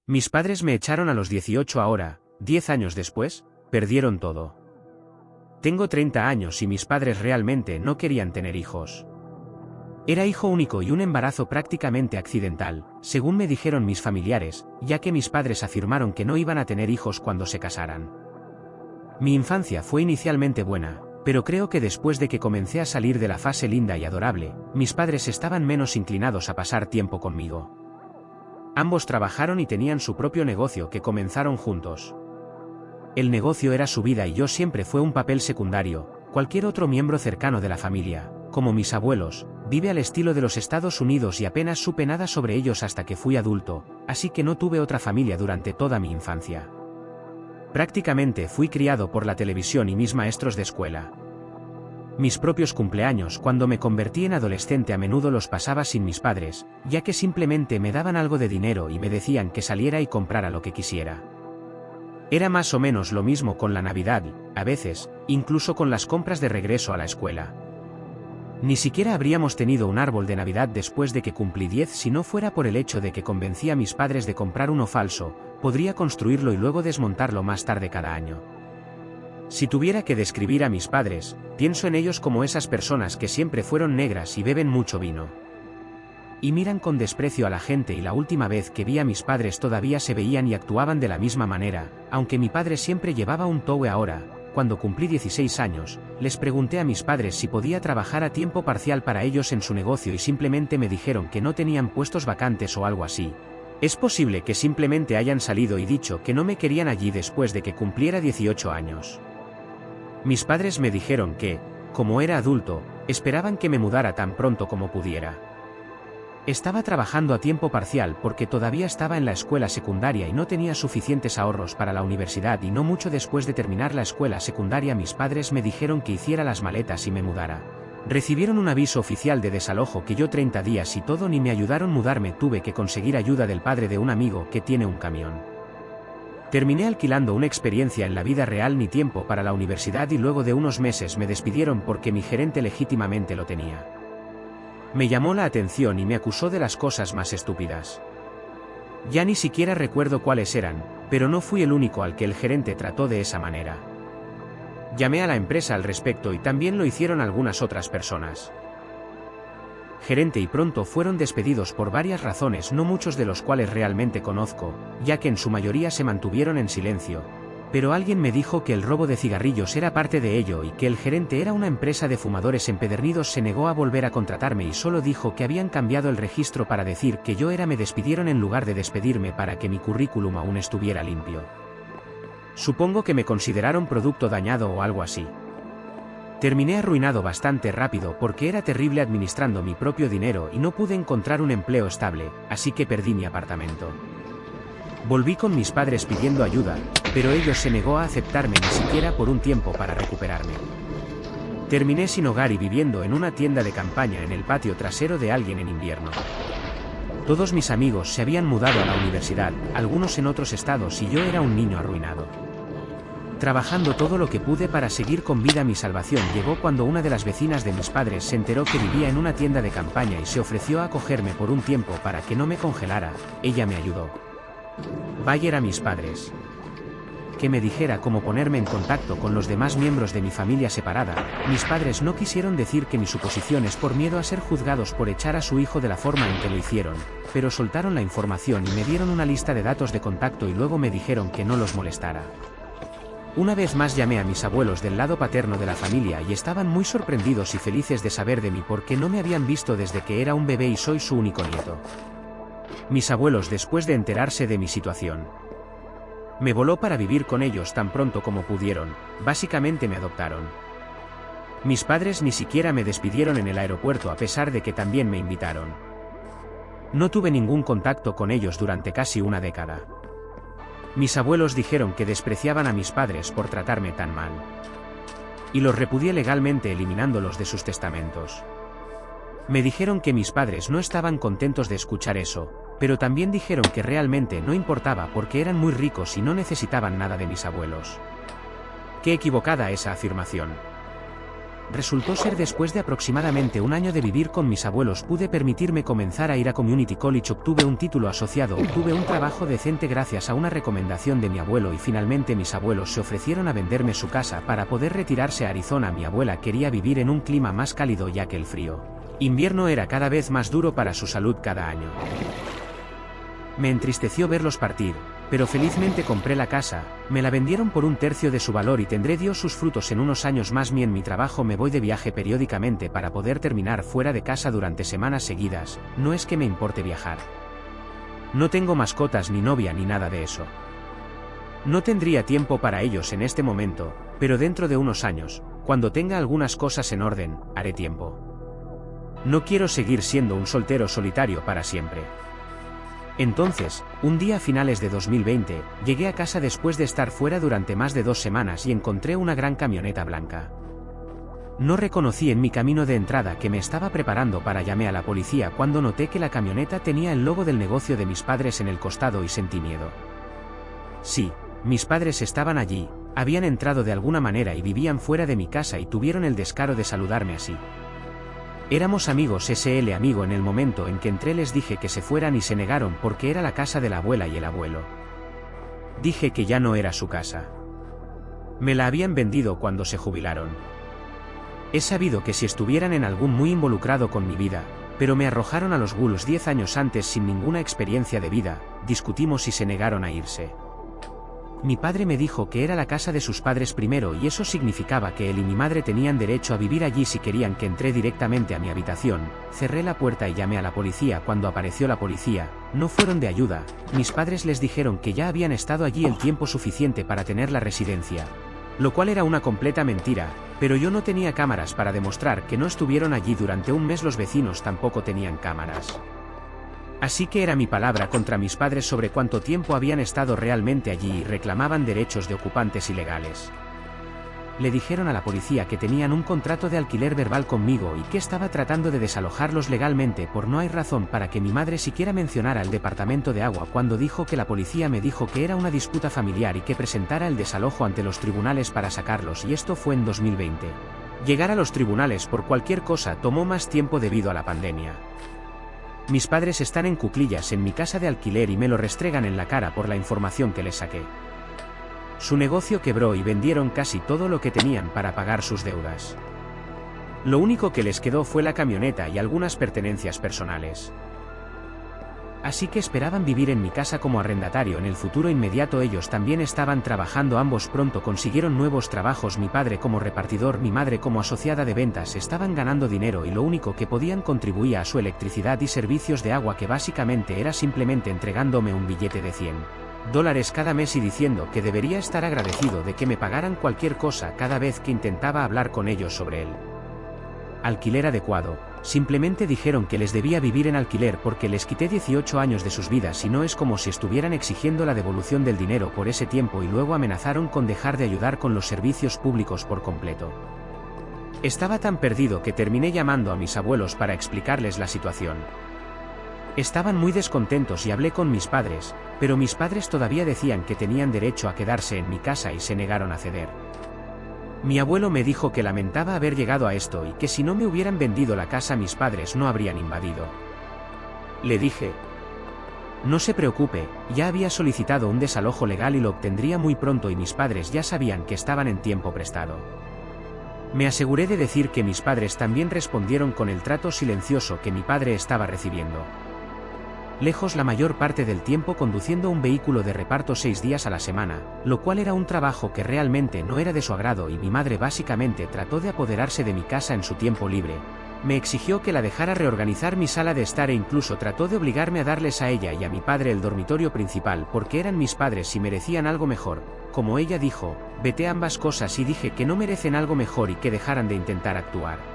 Mis padres me echaron a los 18 ahora, 10 años después, perdieron todo. Tengo 30 años y mis padres realmente no querían tener hijos. Era hijo único y un embarazo prácticamente accidental, según me dijeron mis familiares, ya que mis padres afirmaron que no iban a tener hijos cuando se casaran. Mi infancia fue inicialmente buena, pero creo que después de que comencé a salir de la fase linda y adorable, mis padres estaban menos inclinados a pasar tiempo conmigo. Ambos trabajaron y tenían su propio negocio que comenzaron juntos. El negocio era su vida y yo siempre fue un papel secundario. Cualquier otro miembro cercano de la familia, como mis abuelos, vive al estilo de los Estados Unidos y apenas supe nada sobre ellos hasta que fui adulto, así que no tuve otra familia durante toda mi infancia. Prácticamente fui criado por la televisión y mis maestros de escuela. Mis propios cumpleaños cuando me convertí en adolescente a menudo los pasaba sin mis padres, ya que simplemente me daban algo de dinero y me decían que saliera y comprara lo que quisiera. Era más o menos lo mismo con la Navidad y, a veces, incluso con las compras de regreso a la escuela. Ni siquiera habríamos tenido un árbol de Navidad después de que cumplí 10 si no fuera por el hecho de que convencí a mis padres de comprar uno falso. Podría construirlo y luego desmontarlo más tarde cada año. Si tuviera que describir a mis padres, pienso en ellos como esas personas que siempre fueron negras y beben mucho vino. Y miran con desprecio a la gente y la última vez que vi a mis padres todavía se veían y actuaban de la misma manera, aunque mi padre siempre llevaba un toue ahora. Cuando cumplí 16 años, les pregunté a mis padres si podía trabajar a tiempo parcial para ellos en su negocio y simplemente me dijeron que no tenían puestos vacantes o algo así. Es posible que simplemente hayan salido y dicho que no me querían allí después de que cumpliera 18 años. Mis padres me dijeron que, como era adulto, esperaban que me mudara tan pronto como pudiera. Estaba trabajando a tiempo parcial porque todavía estaba en la escuela secundaria y no tenía suficientes ahorros para la universidad y no mucho después de terminar la escuela secundaria mis padres me dijeron que hiciera las maletas y me mudara. Recibieron un aviso oficial de desalojo que yo 30 días y todo ni me ayudaron mudarme, tuve que conseguir ayuda del padre de un amigo que tiene un camión. Terminé alquilando una experiencia en la vida real ni tiempo para la universidad y luego de unos meses me despidieron porque mi gerente legítimamente lo tenía. Me llamó la atención y me acusó de las cosas más estúpidas. Ya ni siquiera recuerdo cuáles eran, pero no fui el único al que el gerente trató de esa manera. Llamé a la empresa al respecto y también lo hicieron algunas otras personas. Gerente y pronto fueron despedidos por varias razones, no muchos de los cuales realmente conozco, ya que en su mayoría se mantuvieron en silencio. Pero alguien me dijo que el robo de cigarrillos era parte de ello y que el gerente era una empresa de fumadores empedernidos. Se negó a volver a contratarme y solo dijo que habían cambiado el registro para decir que yo era. Me despidieron en lugar de despedirme para que mi currículum aún estuviera limpio. Supongo que me consideraron producto dañado o algo así. Terminé arruinado bastante rápido porque era terrible administrando mi propio dinero y no pude encontrar un empleo estable, así que perdí mi apartamento. Volví con mis padres pidiendo ayuda, pero ellos se negó a aceptarme ni siquiera por un tiempo para recuperarme. Terminé sin hogar y viviendo en una tienda de campaña en el patio trasero de alguien en invierno. Todos mis amigos se habían mudado a la universidad, algunos en otros estados y yo era un niño arruinado. Trabajando todo lo que pude para seguir con vida. Mi salvación llegó cuando una de las vecinas de mis padres se enteró que vivía en una tienda de campaña y se ofreció a acogerme por un tiempo para que no me congelara. Ella me ayudó. Bayer a mis padres. Que me dijera cómo ponerme en contacto con los demás miembros de mi familia separada. Mis padres no quisieron decir que mi suposición es por miedo a ser juzgados por echar a su hijo de la forma en que lo hicieron, pero soltaron la información y me dieron una lista de datos de contacto y luego me dijeron que no los molestara. Una vez más llamé a mis abuelos del lado paterno de la familia y estaban muy sorprendidos y felices de saber de mí porque no me habían visto desde que era un bebé y soy su único nieto. Mis abuelos, después de enterarse de mi situación, me voló para vivir con ellos tan pronto como pudieron. Básicamente me adoptaron. Mis padres ni siquiera me despidieron en el aeropuerto a pesar de que también me invitaron. No tuve ningún contacto con ellos durante casi una década. Mis abuelos dijeron que despreciaban a mis padres por tratarme tan mal. Y los repudié legalmente eliminándolos de sus testamentos. Me dijeron que mis padres no estaban contentos de escuchar eso, pero también dijeron que realmente no importaba porque eran muy ricos y no necesitaban nada de mis abuelos. Qué equivocada esa afirmación. resultó ser después de aproximadamente un año de vivir con mis abuelos pude permitirme comenzar a ir a Community College, obtuve un título asociado, obtuve un trabajo decente gracias a una recomendación de mi abuelo y finalmente mis abuelos se ofrecieron a venderme su casa para poder retirarse a Arizona. Mi abuela quería vivir en un clima más cálido ya que el frío invierno era cada vez más duro para su salud cada año. Me entristeció verlos partir, pero felizmente compré la casa, me la vendieron por un tercio de su valor y tendré dio sus frutos en unos años más. En mi trabajo me voy de viaje periódicamente para poder terminar fuera de casa durante semanas seguidas, no es que me importe viajar. No tengo mascotas ni novia ni nada de eso. No tendría tiempo para ellos en este momento, pero dentro de unos años, cuando tenga algunas cosas en orden, haré tiempo. No quiero seguir siendo un soltero solitario para siempre. Entonces, un día a finales de 2020, llegué a casa después de estar fuera durante más de 2 semanas y encontré una gran camioneta blanca. No reconocí en mi camino de entrada que me estaba preparando para llamar a la policía cuando noté que la camioneta tenía el logo del negocio de mis padres en el costado y sentí miedo. Sí, mis padres estaban allí, habían entrado de alguna manera y vivían fuera de mi casa y tuvieron el descaro de saludarme así. Éramos amigos amigo. En el momento en que entré les dije que se fueran y se negaron porque era la casa de la abuela y el abuelo. Dije que ya no era su casa. Me la habían vendido cuando se jubilaron. He sabido que si estuvieran en algún muy involucrado con mi vida, pero me arrojaron a los Wolves 10 años antes sin ninguna experiencia de vida, discutimos y se negaron a irse. Mi padre me dijo que era la casa de sus padres primero y eso significaba que él y mi madre tenían derecho a vivir allí si querían. Que entré directamente a mi habitación, cerré la puerta y llamé a la policía. Cuando apareció la policía, no fueron de ayuda, mis padres les dijeron que ya habían estado allí el tiempo suficiente para tener la residencia. Lo cual era una completa mentira, pero yo no tenía cámaras para demostrar que no estuvieron allí durante un mes. Los vecinos tampoco tenían cámaras. Así que era mi palabra contra mis padres sobre cuánto tiempo habían estado realmente allí y reclamaban derechos de ocupantes ilegales. Le dijeron a la policía que tenían un contrato de alquiler verbal conmigo y que estaba tratando de desalojarlos legalmente. No hay razón para que mi madre siquiera mencionara el departamento de agua cuando dijo que la policía me dijo que era una disputa familiar y que presentara el desalojo ante los tribunales para sacarlos, y esto fue en 2020. Llegar a los tribunales por cualquier cosa tomó más tiempo debido a la pandemia. Mis padres están en cuclillas en mi casa de alquiler y me lo restregan en la cara por la información que les saqué. Su negocio quebró y vendieron casi todo lo que tenían para pagar sus deudas. Lo único que les quedó fue la camioneta y algunas pertenencias personales. Así que esperaban vivir en mi casa como arrendatario en el futuro inmediato. Ellos también estaban trabajando, ambos pronto consiguieron nuevos trabajos, mi padre como repartidor, mi madre como asociada de ventas. Estaban ganando dinero y lo único que podían contribuía a su electricidad y servicios de agua, que básicamente era simplemente entregándome un billete de $100 cada mes y diciendo que debería estar agradecido de que me pagaran cualquier cosa cada vez que intentaba hablar con ellos sobre el alquiler adecuado. Simplemente dijeron que les debía vivir en alquiler porque les quité 18 años de sus vidas y no es como si estuvieran exigiendo la devolución del dinero por ese tiempo, y luego amenazaron con dejar de ayudar con los servicios públicos por completo. Estaba tan perdido que terminé llamando a mis abuelos para explicarles la situación. Estaban muy descontentos y hablé con mis padres, pero mis padres todavía decían que tenían derecho a quedarse en mi casa y se negaron a ceder. Mi abuelo me dijo que lamentaba haber llegado a esto y que si no me hubieran vendido la casa mis padres no habrían invadido. Le dije: no se preocupe, ya había solicitado un desalojo legal y lo obtendría muy pronto y mis padres ya sabían que estaban en tiempo prestado. Me aseguré de decir que mis padres también respondieron con el trato silencioso que mi padre estaba recibiendo. Lejos la mayor parte del tiempo conduciendo un vehículo de reparto 6 días a la semana, lo cual era un trabajo que realmente no era de su agrado, y mi madre básicamente trató de apoderarse de mi casa en su tiempo libre. Me exigió que la dejara reorganizar mi sala de estar e incluso trató de obligarme a darles a ella y a mi padre el dormitorio principal porque eran mis padres y merecían algo mejor. Como ella dijo, vete ambas cosas, y dije que no merecen algo mejor y que dejaran de intentar actuar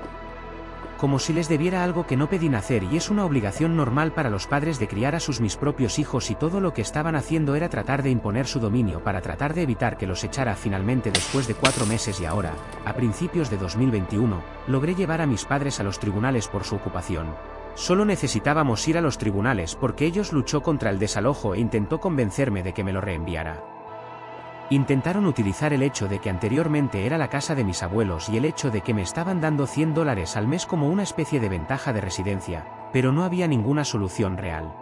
como si les debiera algo que no pedí nacer, y es una obligación normal para los padres de criar a mis propios hijos, y todo lo que estaban haciendo era tratar de imponer su dominio para tratar de evitar que los echara. Finalmente, después de 4 meses y ahora, a principios de 2021, logré llevar a mis padres a los tribunales por su ocupación. Solo necesitábamos ir a los tribunales porque ellos luchó contra el desalojo e intentó convencerme de que me lo reenviara. Intentaron utilizar el hecho de que anteriormente era la casa de mis abuelos y el hecho de que me estaban dando $100 al mes como una especie de ventaja de residencia, pero no había ninguna solución real.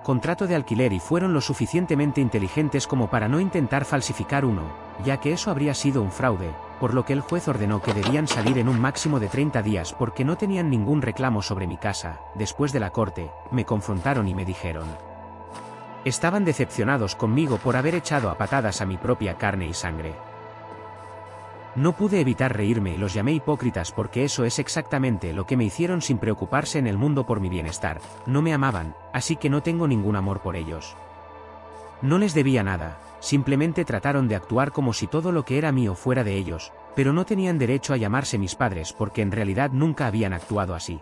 Contrato de alquiler y fueron lo suficientemente inteligentes como para no intentar falsificar uno, ya que eso habría sido un fraude, por lo que el juez ordenó que debían salir en un máximo de 30 días porque no tenían ningún reclamo sobre mi casa. Después de la corte, me confrontaron y me dijeron. Estaban decepcionados conmigo por haber echado a patadas a mi propia carne y sangre. No pude evitar reírme y los llamé hipócritas porque eso es exactamente lo que me hicieron sin preocuparse en el mundo por mi bienestar. No me amaban, así que no tengo ningún amor por ellos. No les debía nada, simplemente trataron de actuar como si todo lo que era mío fuera de ellos, pero no tenían derecho a llamarse mis padres porque en realidad nunca habían actuado así.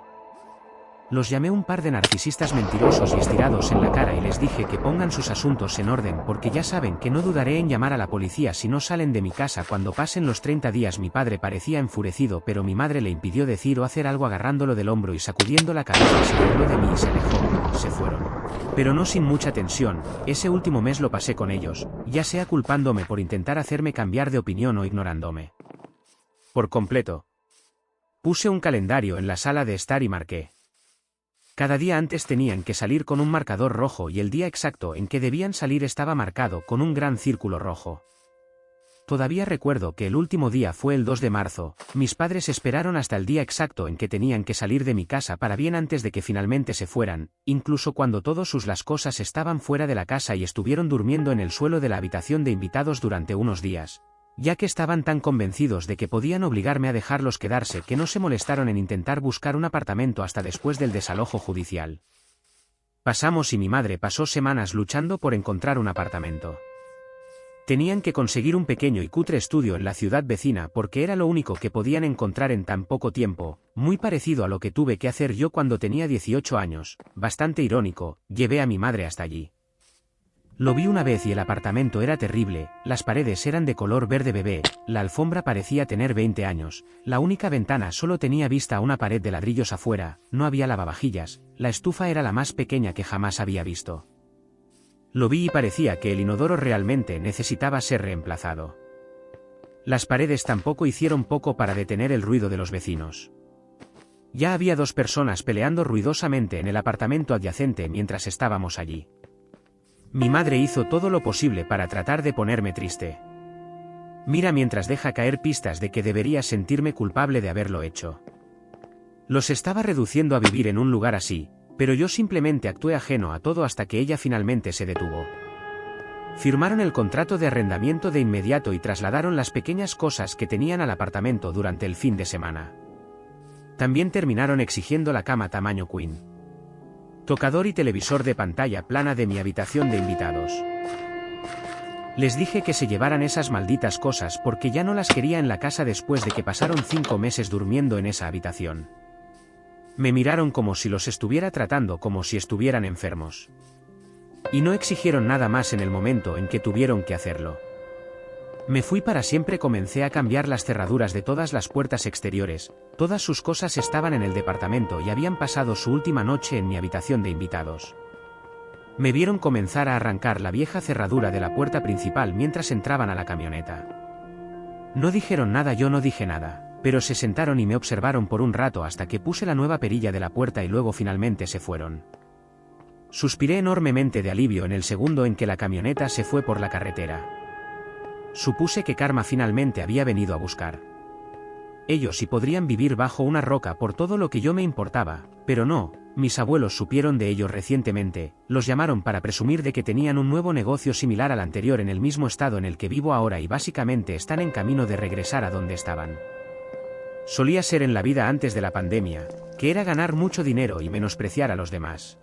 Los llamé un par de narcisistas mentirosos y estirados en la cara y les dije que pongan sus asuntos en orden porque ya saben que no dudaré en llamar a la policía si no salen de mi casa cuando pasen los 30 días. Mi padre parecía enfurecido pero mi madre le impidió decir o hacer algo agarrándolo del hombro y sacudiendo la cabeza se burló de mí y se alejó. Se fueron. Pero no sin mucha tensión, ese último mes lo pasé con ellos, ya sea culpándome por intentar hacerme cambiar de opinión o ignorándome. Por completo. Puse un calendario en la sala de estar y marqué. Cada día antes tenían que salir con un marcador rojo y el día exacto en que debían salir estaba marcado con un gran círculo rojo. Todavía recuerdo que el último día fue el 2 de marzo, mis padres esperaron hasta el día exacto en que tenían que salir de mi casa para bien antes de que finalmente se fueran, incluso cuando las cosas estaban fuera de la casa y estuvieron durmiendo en el suelo de la habitación de invitados durante unos días. Ya que estaban tan convencidos de que podían obligarme a dejarlos quedarse que no se molestaron en intentar buscar un apartamento hasta después del desalojo judicial. Pasamos y mi madre pasó semanas luchando por encontrar un apartamento. Tenían que conseguir un pequeño y cutre estudio en la ciudad vecina porque era lo único que podían encontrar en tan poco tiempo, muy parecido a lo que tuve que hacer yo cuando tenía 18 años, bastante irónico, llevé a mi madre hasta allí. Lo vi una vez y el apartamento era terrible, las paredes eran de color verde bebé, la alfombra parecía tener 20 años, la única ventana solo tenía vista a una pared de ladrillos afuera, no había lavavajillas, la estufa era la más pequeña que jamás había visto. Lo vi y parecía que el inodoro realmente necesitaba ser reemplazado. Las paredes tampoco hicieron poco para detener el ruido de los vecinos. Ya había 2 personas peleando ruidosamente en el apartamento adyacente mientras estábamos allí. Mi madre hizo todo lo posible para tratar de ponerme triste. Mira mientras deja caer pistas de que debería sentirme culpable de haberlo hecho. Los estaba reduciendo a vivir en un lugar así, pero yo simplemente actué ajeno a todo hasta que ella finalmente se detuvo. Firmaron el contrato de arrendamiento de inmediato y trasladaron las pequeñas cosas que tenían al apartamento durante el fin de semana. También terminaron exigiendo la cama tamaño queen. Tocador y televisor de pantalla plana de mi habitación de invitados. Les dije que se llevaran esas malditas cosas porque ya no las quería en la casa después de que pasaron 5 meses durmiendo en esa habitación. Me miraron como si los estuviera tratando como si estuvieran enfermos. Y no exigieron nada más en el momento en que tuvieron que hacerlo. Me fui para siempre. Comencé a cambiar las cerraduras de todas las puertas exteriores, todas sus cosas estaban en el departamento y habían pasado su última noche en mi habitación de invitados. Me vieron comenzar a arrancar la vieja cerradura de la puerta principal mientras entraban a la camioneta. No dijeron nada, yo no dije nada, pero se sentaron y me observaron por un rato hasta que puse la nueva perilla de la puerta y luego finalmente se fueron. Suspiré enormemente de alivio en el segundo en que la camioneta se fue por la carretera. Supuse que Karma finalmente había venido a buscar. Ellos sí podrían vivir bajo una roca por todo lo que yo me importaba, pero no, mis abuelos supieron de ellos recientemente, los llamaron para presumir de que tenían un nuevo negocio similar al anterior en el mismo estado en el que vivo ahora y básicamente están en camino de regresar a donde estaban. Solía ser en la vida antes de la pandemia, que era ganar mucho dinero y menospreciar a los demás.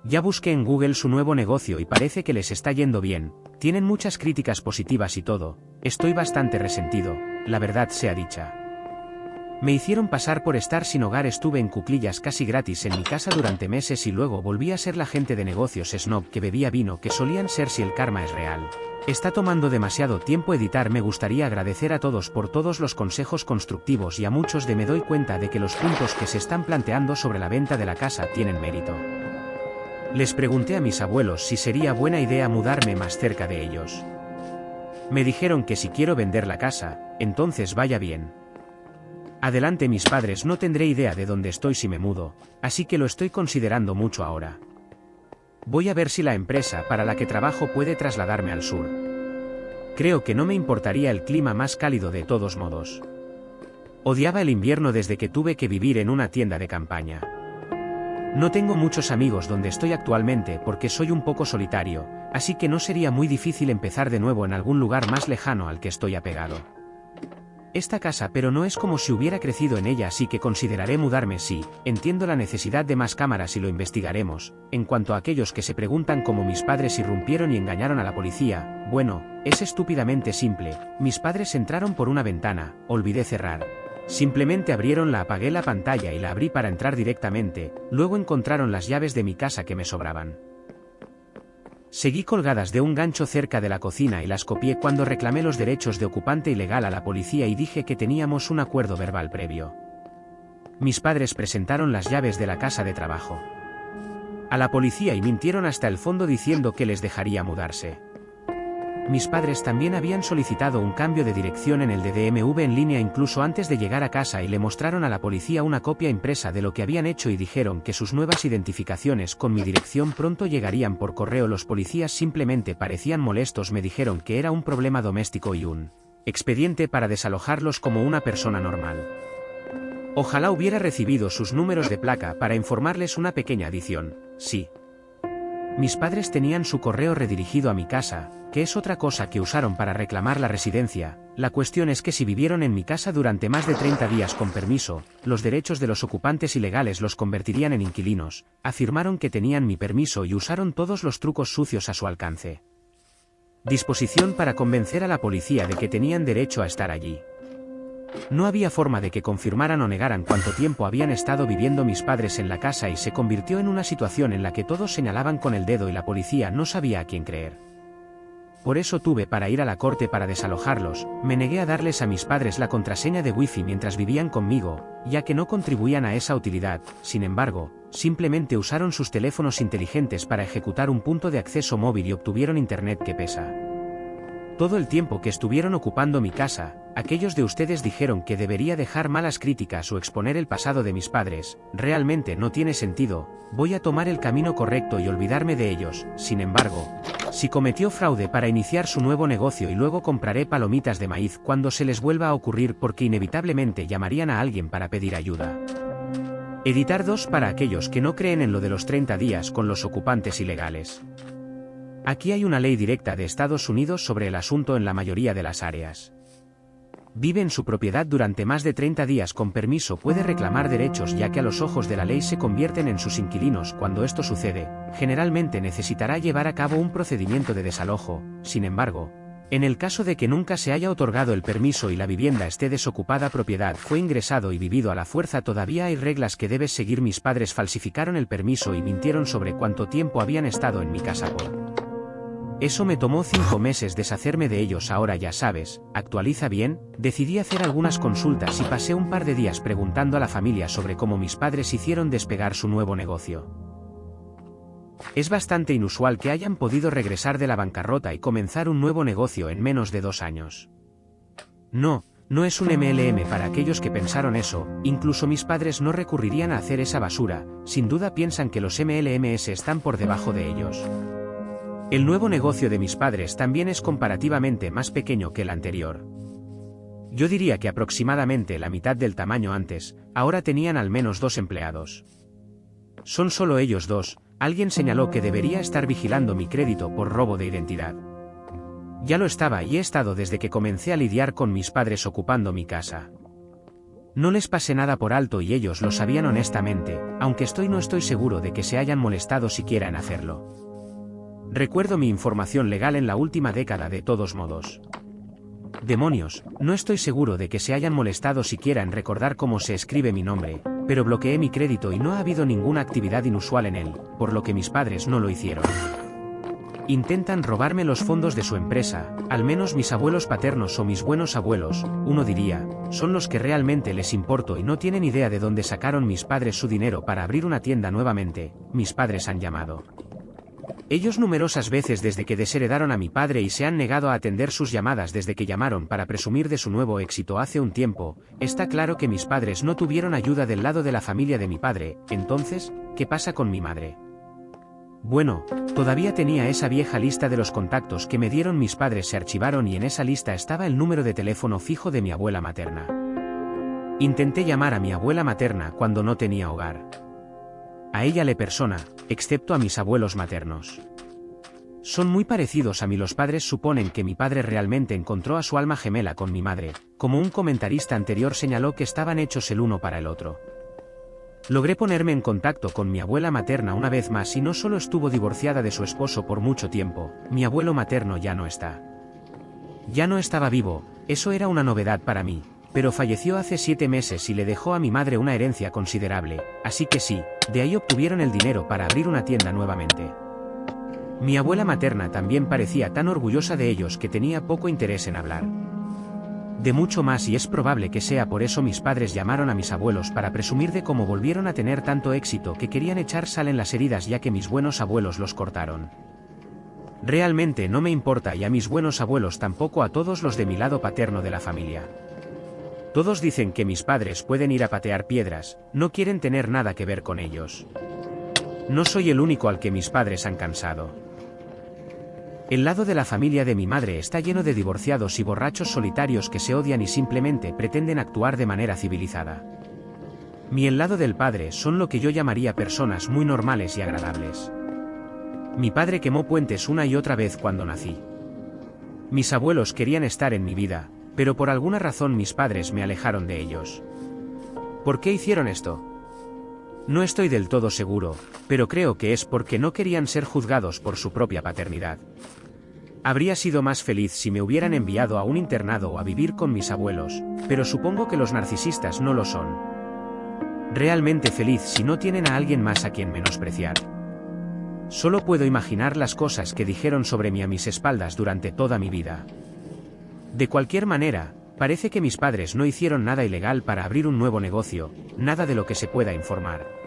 Ya busqué en Google su nuevo negocio y parece que les está yendo bien, tienen muchas críticas positivas y todo, estoy bastante resentido, la verdad sea dicha. Me hicieron pasar por estar sin hogar, estuve en cuclillas casi gratis en mi casa durante meses y luego volví a ser la gente de negocios snob que bebía vino que solían ser si el karma es real. Está tomando demasiado tiempo editar. Me gustaría agradecer a todos por todos los consejos constructivos y a muchos de me doy cuenta de que los puntos que se están planteando sobre la venta de la casa tienen mérito. Les pregunté a mis abuelos si sería buena idea mudarme más cerca de ellos. Me dijeron que si quiero vender la casa, entonces vaya bien. Adelante, mis padres, no tendré idea de dónde estoy si me mudo, así que lo estoy considerando mucho ahora. Voy a ver si la empresa para la que trabajo puede trasladarme al sur. Creo que no me importaría el clima más cálido de todos modos. Odiaba el invierno desde que tuve que vivir en una tienda de campaña. No tengo muchos amigos donde estoy actualmente porque soy un poco solitario, así que no sería muy difícil empezar de nuevo en algún lugar más lejano al que estoy apegado. Esta casa, pero no es como si hubiera crecido en ella, así que consideraré mudarme. Sí, entiendo la necesidad de más cámaras y lo investigaremos. En cuanto a aquellos que se preguntan cómo mis padres irrumpieron y engañaron a la policía, bueno, es estúpidamente simple. Mis padres entraron por una ventana, olvidé cerrar. Simplemente abrieron, apagué la pantalla y la abrí para entrar directamente, luego encontraron las llaves de mi casa que me sobraban. Seguí colgadas de un gancho cerca de la cocina y las copié cuando reclamé los derechos de ocupante ilegal a la policía y dije que teníamos un acuerdo verbal previo. Mis padres presentaron las llaves de la casa de trabajo a la policía y mintieron hasta el fondo diciendo que les dejaría mudarse. Mis padres también habían solicitado un cambio de dirección en el DMV en línea incluso antes de llegar a casa y le mostraron a la policía una copia impresa de lo que habían hecho y dijeron que sus nuevas identificaciones con mi dirección pronto llegarían por correo. Los policías simplemente parecían molestos, me dijeron que era un problema doméstico y un expediente para desalojarlos como una persona normal. Ojalá hubiera recibido sus números de placa para informarles una pequeña adición. Sí. Mis padres tenían su correo redirigido a mi casa, que es otra cosa que usaron para reclamar la residencia. La cuestión es que si vivieron en mi casa durante más de 30 días con permiso, los derechos de los ocupantes ilegales los convertirían en inquilinos. Afirmaron que tenían mi permiso y usaron todos los trucos sucios a su alcance. Disposición para convencer a la policía de que tenían derecho a estar allí. No había forma de que confirmaran o negaran cuánto tiempo habían estado viviendo mis padres en la casa y se convirtió en una situación en la que todos señalaban con el dedo y la policía no sabía a quién creer. Por eso tuve para ir a la corte para desalojarlos. Me negué a darles a mis padres la contraseña de Wi-Fi mientras vivían conmigo, ya que no contribuían a esa utilidad. Sin embargo, simplemente usaron sus teléfonos inteligentes para ejecutar un punto de acceso móvil y obtuvieron internet que pesa. Todo el tiempo que estuvieron ocupando mi casa, aquellos de ustedes dijeron que debería dejar malas críticas o exponer el pasado de mis padres. Realmente no tiene sentido. Voy a tomar el camino correcto y olvidarme de ellos. Sin embargo, si cometió fraude para iniciar su nuevo negocio y luego compraré palomitas de maíz cuando se les vuelva a ocurrir porque inevitablemente llamarían a alguien para pedir ayuda. Editar 2 para aquellos que no creen en lo de los 30 días con los ocupantes ilegales. Aquí hay una ley directa de Estados Unidos sobre el asunto en la mayoría de las áreas. Vive en su propiedad durante más de 30 días con permiso, puede reclamar derechos ya que a los ojos de la ley se convierten en sus inquilinos. Cuando esto sucede, generalmente necesitará llevar a cabo un procedimiento de desalojo. Sin embargo, en el caso de que nunca se haya otorgado el permiso y la vivienda esté desocupada, propiedad fue ingresado y vivido a la fuerza, todavía hay reglas que debes seguir. Mis padres falsificaron el permiso y mintieron sobre cuánto tiempo habían estado en mi casa Eso me tomó 5 meses deshacerme de ellos. Ahora ya sabes, actualiza bien. Decidí hacer algunas consultas y pasé un par de días preguntando a la familia sobre cómo mis padres hicieron despegar su nuevo negocio. Es bastante inusual que hayan podido regresar de la bancarrota y comenzar un nuevo negocio en menos de 2 años. No es un MLM para aquellos que pensaron eso. Incluso mis padres no recurrirían a hacer esa basura. Sin duda piensan que los MLMs están por debajo de ellos. El nuevo negocio de mis padres también es comparativamente más pequeño que el anterior. Yo diría que aproximadamente la mitad del tamaño antes. Ahora tenían al menos 2 empleados. Son solo ellos 2. Alguien señaló que debería estar vigilando mi crédito por robo de identidad. Ya lo estaba y he estado desde que comencé a lidiar con mis padres ocupando mi casa. No les pasé nada por alto y ellos lo sabían honestamente, aunque no estoy seguro de que se hayan molestado siquiera en hacerlo. Recuerdo mi información legal en la última década de todos modos. Demonios, no estoy seguro de que se hayan molestado siquiera en recordar cómo se escribe mi nombre, pero bloqueé mi crédito y no ha habido ninguna actividad inusual en él, por lo que mis padres no lo hicieron. Intentan robarme los fondos de su empresa, al menos mis abuelos paternos o mis buenos abuelos, uno diría, son los que realmente les importo y no tienen idea de dónde sacaron mis padres su dinero para abrir una tienda nuevamente. Mis padres han llamado Ellos numerosas veces desde que desheredaron a mi padre y se han negado a atender sus llamadas desde que llamaron para presumir de su nuevo éxito hace un tiempo. Está claro que mis padres no tuvieron ayuda del lado de la familia de mi padre. Entonces, ¿qué pasa con mi madre? Bueno, todavía tenía esa vieja lista de los contactos que me dieron mis padres, se archivaron y en esa lista estaba el número de teléfono fijo de mi abuela materna. Intenté llamar a mi abuela materna cuando no tenía hogar. A ella le persona, excepto a mis abuelos maternos. Son muy parecidos a mí. Los padres suponen que mi padre realmente encontró a su alma gemela con mi madre, como un comentarista anterior señaló que estaban hechos el uno para el otro. Logré ponerme en contacto con mi abuela materna una vez más y no solo estuvo divorciada de su esposo por mucho tiempo, mi abuelo materno ya no está. Ya no estaba vivo, eso era una novedad para mí, pero falleció hace 7 meses y le dejó a mi madre una herencia considerable, así que sí, de ahí obtuvieron el dinero para abrir una tienda nuevamente. Mi abuela materna también parecía tan orgullosa de ellos que tenía poco interés en hablar de mucho más y es probable que sea por eso mis padres llamaron a mis abuelos para presumir de cómo volvieron a tener tanto éxito que querían echar sal en las heridas ya que mis buenos abuelos los cortaron. Realmente no me importa y a mis buenos abuelos tampoco, a todos los de mi lado paterno de la familia. Todos dicen que mis padres pueden ir a patear piedras, no quieren tener nada que ver con ellos. No soy el único al que mis padres han cansado. El lado de la familia de mi madre está lleno de divorciados y borrachos solitarios que se odian y simplemente pretenden actuar de manera civilizada. El lado del padre son lo que yo llamaría personas muy normales y agradables. Mi padre quemó puentes una y otra vez cuando nací. Mis abuelos querían estar en mi vida, pero por alguna razón mis padres me alejaron de ellos. ¿Por qué hicieron esto? No estoy del todo seguro, pero creo que es porque no querían ser juzgados por su propia paternidad. Habría sido más feliz si me hubieran enviado a un internado o a vivir con mis abuelos, pero supongo que los narcisistas no lo son. Realmente feliz si no tienen a alguien más a quien menospreciar. Solo puedo imaginar las cosas que dijeron sobre mí a mis espaldas durante toda mi vida. De cualquier manera, parece que mis padres no hicieron nada ilegal para abrir un nuevo negocio, nada de lo que se pueda informar.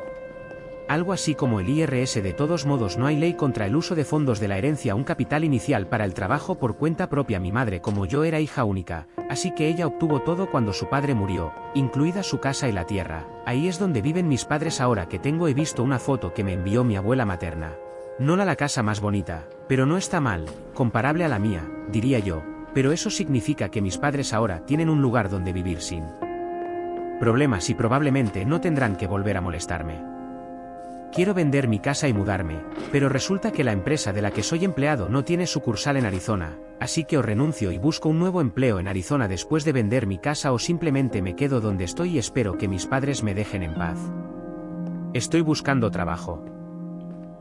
Algo así como el IRS. De todos modos, no hay ley contra el uso de fondos de la herencia, un capital inicial para el trabajo por cuenta propia. Mi madre, como yo, era hija única, así que ella obtuvo todo cuando su padre murió, incluida su casa y la tierra. Ahí es donde viven mis padres ahora que tengo. He visto una foto que me envió mi abuela materna. No la casa más bonita, pero no está mal, comparable a la mía, diría yo, pero eso significa que mis padres ahora tienen un lugar donde vivir sin problemas y probablemente no tendrán que volver a molestarme. Quiero vender mi casa y mudarme, pero resulta que la empresa de la que soy empleado no tiene sucursal en Arizona, así que o renuncio y busco un nuevo empleo en Arizona después de vender mi casa o simplemente me quedo donde estoy y espero que mis padres me dejen en paz. Estoy buscando trabajo.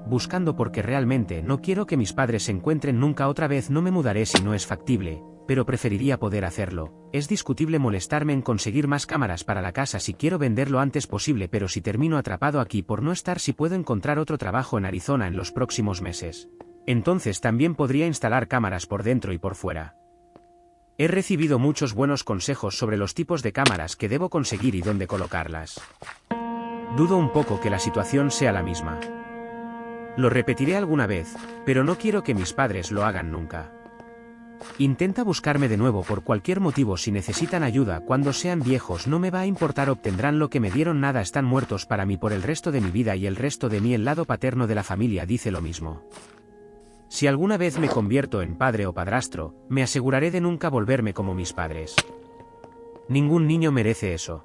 Buscando porque realmente no quiero que mis padres se encuentren nunca otra vez. No me mudaré si no es factible, pero preferiría poder hacerlo. Es discutible molestarme en conseguir más cámaras para la casa si quiero vender lo antes posible, pero si termino atrapado aquí por no estar, si puedo encontrar otro trabajo en Arizona en los próximos meses, entonces también podría instalar cámaras por dentro y por fuera. He recibido muchos buenos consejos sobre los tipos de cámaras que debo conseguir y dónde colocarlas. Dudo un poco que la situación sea la misma. Lo repetiré alguna vez, pero no quiero que mis padres lo hagan nunca. Intenta buscarme de nuevo por cualquier motivo. Si necesitan ayuda cuando sean viejos, no me va a importar, obtendrán lo que me dieron. Nada, están muertos para mí por el resto de mi vida y el resto de mí. El lado paterno de la familia dice lo mismo. Si alguna vez me convierto en padre o padrastro, me aseguraré de nunca volverme como mis padres. Ningún niño merece eso.